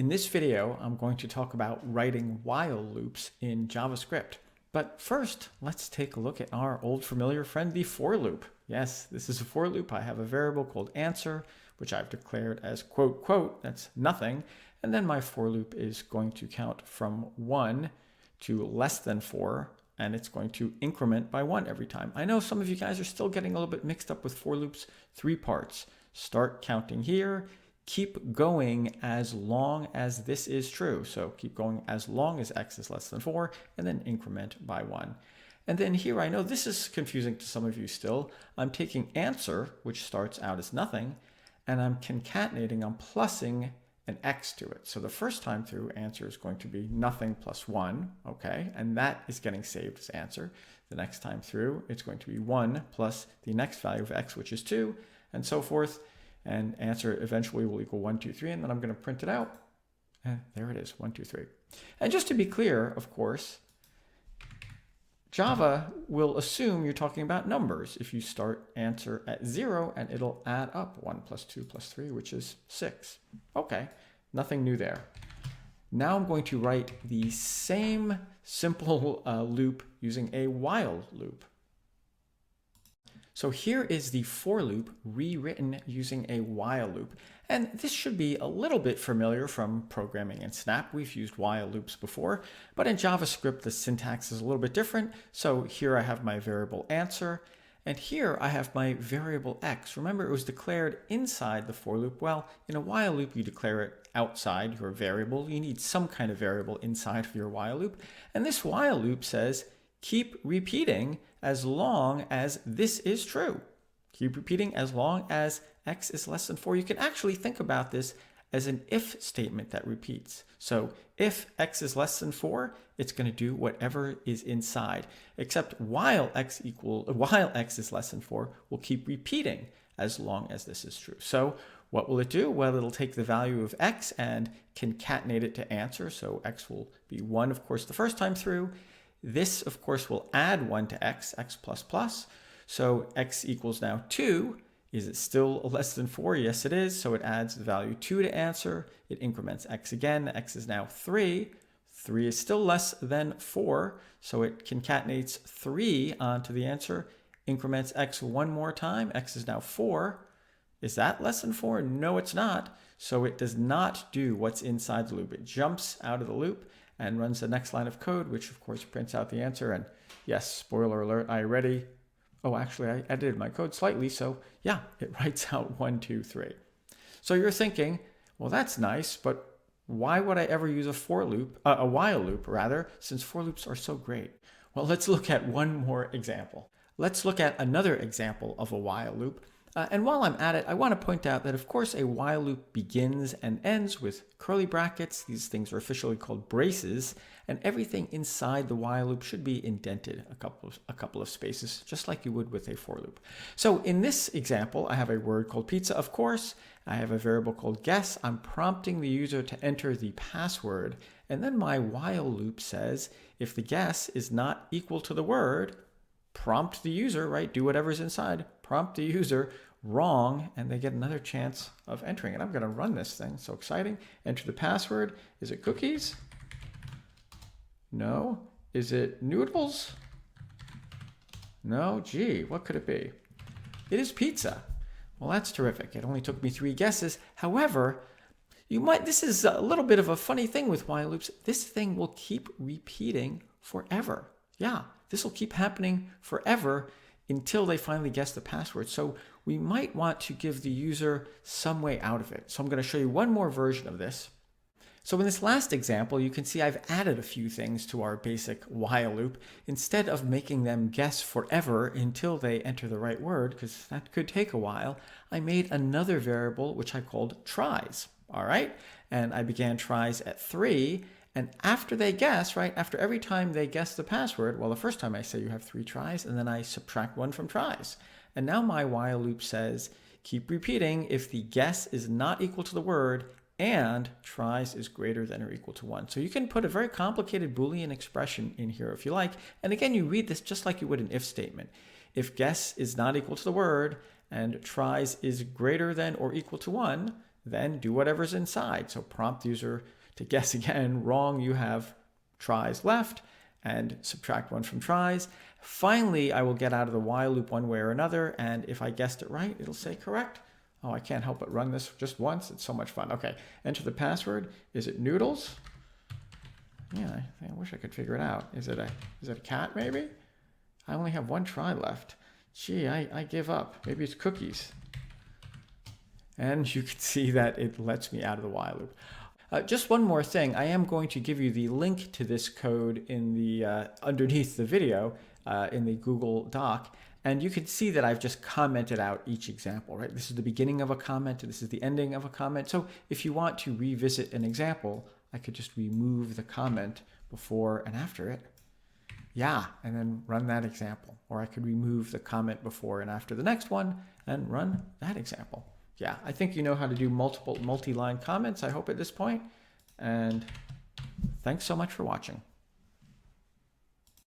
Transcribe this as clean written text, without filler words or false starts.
In this video, I'm going to talk about writing while loops in JavaScript. But first, let's take a look at our old familiar friend, the for loop. Yes, this is a for loop. I have a variable called answer, which I've declared as quote, quote, that's nothing. And then my for loop is going to count from 1 to less than 4, and it's going to increment by 1 every time. I know some of you guys are still getting a little bit mixed up with for loops. 3 parts. Start counting here. Keep going as long as this is true. So keep going as long as x is less than 4, and then increment by 1. And then here, I know this is confusing to some of you still. I'm taking answer, which starts out as nothing, and I'm concatenating, I'm plussing an x to it. So the first time through, answer is going to be nothing plus 1, okay? And that is getting saved as answer. The next time through, it's going to be 1 plus the next value of x, which is 2, and so forth. And answer eventually will equal 1, 2, 3, and then I'm going to print it out. And there it is, 1, 2, 3. And just to be clear, of course, Java will assume you're talking about numbers if you start answer at 0, and it'll add up 1 plus 2 plus 3, which is 6. Okay, nothing new there. Now I'm going to write the same simple loop using a while loop. So here is the for loop rewritten using a while loop. And this should be a little bit familiar from programming in Snap. We've used while loops before, but in JavaScript, the syntax is a little bit different. So here I have my variable answer, and here I have my variable x. Remember, it was declared inside the for loop. Well, in a while loop, you declare it outside your variable. You need some kind of variable inside of your while loop. And this while loop says, keep repeating as long as this is true. Keep repeating as long as x is less than 4. You can actually think about this as an if statement that repeats. So if x is less than 4, it's going to do whatever is inside, except while x is less than 4, we'll keep repeating as long as this is true. So what will it do? Well, it'll take the value of x and concatenate it to answer. So x will be 1, of course, the first time through. This, of course, will add 1 to x plus plus. So x equals now 2. Is it still less than 4? Yes, it is. So it adds the value 2 to answer. It increments x again. X is now 3. 3 is still less than 4. So it concatenates 3 onto the answer, increments x one more time. X is now 4. Is that less than 4? No, it's not. So it does not do what's inside the loop. It jumps out of the loop and runs the next line of code, which of course prints out the answer. And yes, spoiler alert, actually I edited my code slightly. So yeah, it writes out 1, 2, 3. So you're thinking, well, that's nice, but why would I ever use a while loop rather, since for loops are so great? Well, let's look at one more example. Let's look at another example of a while loop. And while I'm at it, I want to point out that, of course, a while loop begins and ends with curly brackets. These things are officially called braces, and everything inside the while loop should be indented a couple of spaces, just like you would with a for loop. So in this example, I have a word called pizza, of course. I have a variable called guess. I'm prompting the user to enter the password, and then my while loop says, if the guess is not equal to the word, prompt the user, right? Do whatever's inside. Prompt the user wrong, and they get another chance of entering it. I'm going to run this thing. So exciting. Enter the password. Is it cookies? No. Is it noodles? No. Gee, what could it be? It is pizza. Well, that's terrific. It only took me 3 guesses. However, this is a little bit of a funny thing with while loops. This thing will keep repeating forever. Yeah, this will keep happening forever until they finally guess the password. So we might want to give the user some way out of it. So I'm going to show you one more version of this. So in this last example, you can see I've added a few things to our basic while loop. Instead of making them guess forever until they enter the right word, because that could take a while, I made another variable which I called tries. All right, and I began tries at 3. And after they guess, right, after every time they guess the password, well, the first time I say you have 3 tries, and then I subtract 1 from tries. And now my while loop says, keep repeating if the guess is not equal to the word and tries is greater than or equal to 1. So you can put a very complicated Boolean expression in here if you like. And again, you read this just like you would an if statement. If guess is not equal to the word and tries is greater than or equal to 1, then do whatever's inside. So prompt user to guess again. Wrong, you have tries left, and subtract 1 from tries. Finally, I will get out of the while loop one way or another, and if I guessed it right, it'll say correct. Oh, I can't help but run this just once. It's so much fun. Okay, enter the password. Is it noodles? Yeah, I wish I could figure it out. Is it a cat maybe? I only have 1 try left. Gee, I give up. Maybe it's cookies. And you can see that it lets me out of the while loop. Just one more thing. I am going to give you the link to this code in the underneath the video in the Google Doc. And you can see that I've just commented out each example, right? This is the beginning of a comment, and this is the ending of a comment. So if you want to revisit an example, I could just remove the comment before and after it. Yeah, and then run that example. Or I could remove the comment before and after the next one and run that example. Yeah, I think you know how to do multi-line comments, I hope, at this point. And thanks so much for watching.